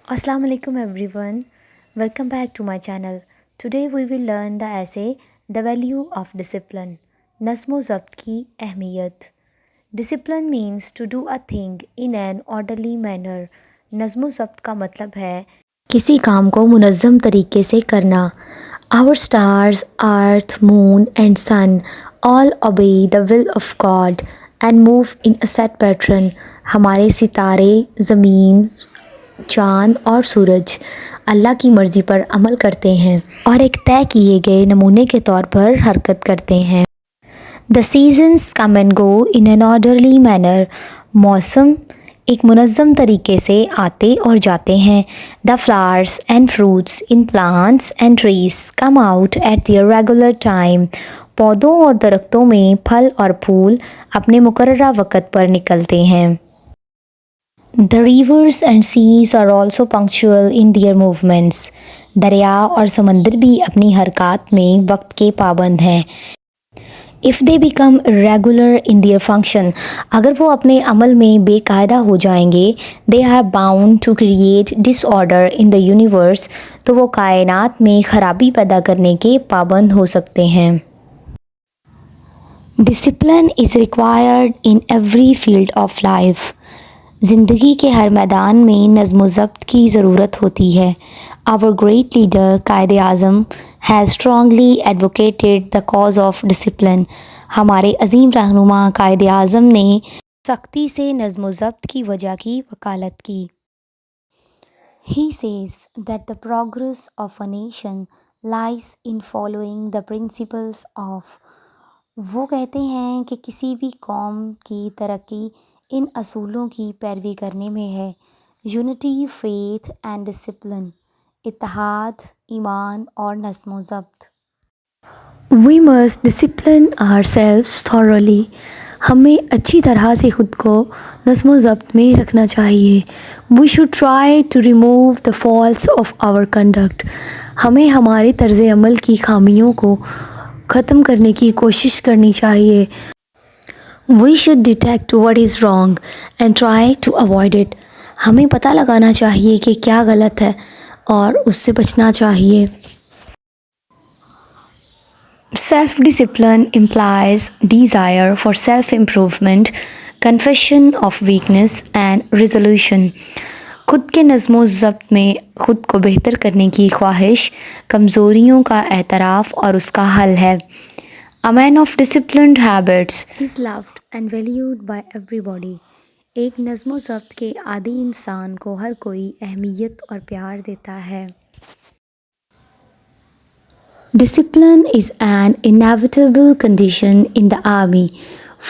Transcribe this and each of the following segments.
Assalamu alaikum everyone. Welcome back to my channel. Today we will learn the essay The Value of Discipline. नज़्म ज़ब्त की अहमियत. Discipline means to do a thing in an orderly manner. नज़्म ज़ब्त का मतलब है किसी काम को मुनज़्ज़म तरीके से करना. Our stars, earth, moon and sun all obey the will of God and move in a set pattern. हमारे सितारे, ज़मीन, चाँद और सूरज अल्लाह की मर्ज़ी पर अमल करते हैं और एक तय किए गए नमूने के तौर पर हरकत करते हैं. The seasons come and go in an orderly manner. मौसम एक मुनज़्ज़म तरीके से आते और जाते हैं. The flowers and fruits in plants and trees come out at there regular time. पौधों और दरख्तों में फल और फूल अपने मुकर्ररा वक़्त पर निकलते हैं. The rivers and seas are also punctual in their movements. दरिया और समंदर भी अपनी हरकत में वक्त के पाबंद हैं. If they become irregular in their function, अगर वो अपने अमल में बेकायदा हो जाएंगे, they are bound to create disorder in the universe, तो वो कायनात में ख़राबी पैदा करने के पाबंद हो सकते हैं. Discipline is required in every field of life. ज़िंदगी के हर मैदान में नज़्म ज़ब्त की ज़रूरत होती है. Our great leader कायदे आज़म has strongly advocated the cause of discipline. हमारे अजीम रहनुमा कायदे आज़म ने सख्ती से नज़्म ज़ब्त की वजह की वकालत की. He says that the progress of a nation lies in following the principles of. वो कहते हैं कि किसी भी कौम की तरक्की इन असूलों की पैरवी करने में है. Unity, faith and discipline. इत्तेहाद, ईमान और नज़्म ज़ब्त. We must discipline ourselves thoroughly. हमें अच्छी तरह से ख़ुद को नज़्म ज़ब्त में रखना चाहिए. We should try to remove the faults of our conduct. हमें हमारे तर्ज़ अमल की खामियों को ख़त्म करने की कोशिश करनी चाहिए. We should detect what is wrong and try to avoid it. हमें पता लगाना चाहिए कि क्या गलत है और उससे बचना चाहिए. Self-discipline implies desire for self-improvement, confession of weakness and resolution. खुद के नज़्म ज़ब्त में ख़ुद को बेहतर करने की ख्वाहिश, कमज़ोरियों का एतराफ़ और उसका हल है. A man of disciplined habits is loved and valued by everybody. एक नज़्म ज़ब्त के आदी इंसान को हर कोई अहमियत और प्यार देता है. Discipline is an inevitable condition in the army.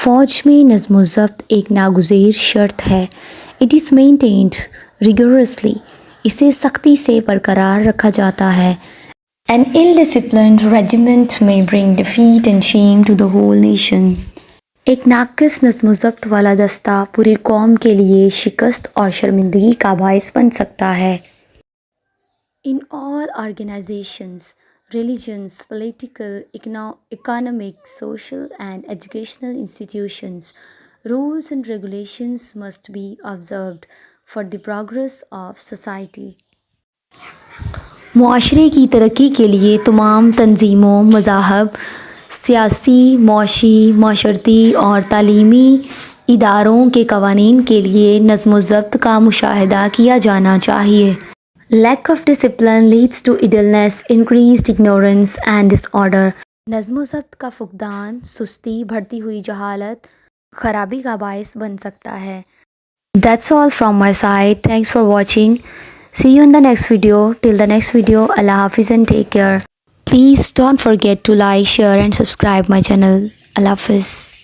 फ़ौज में नज़्म ज़ब्त एक नागुज़ेर शर्त है. It is maintained rigorously. इसे सख्ती से बरकरार रखा जाता है. An ill-disciplined regiment may bring defeat and shame to the whole nation. एक नाक़िस नज़्म ज़ब्त वाला दस्ता पूरी कौम के लिए शिकस्त और शर्मिंदगी का बाइस बन सकता है. In all organizations, religions, political, economic, social and educational institutions, rules and regulations must be observed for the progress of society. मुआशरे की तरक्की के लिए तमाम तंजीमों, मज़ाहब, सियासी, मौशी, माशरती और तालीमी इदारों के कवानीन के लिए नज़्म ज़ब्त का मुशाहिदा किया जाना चाहिए. Lack of discipline leads to idleness, increased ignorance and disorder. नज़्म ज़ब्त का फुक़दान, सुस्ती, बढ़ती हुई जहालत, ख़राबी का बाइस बन सकता है. That's all from my side. Thanks for watching. See you in the next video. Till the next video, Allah Hafiz and take care. Please don't forget to like, share and subscribe my channel. Allah Hafiz.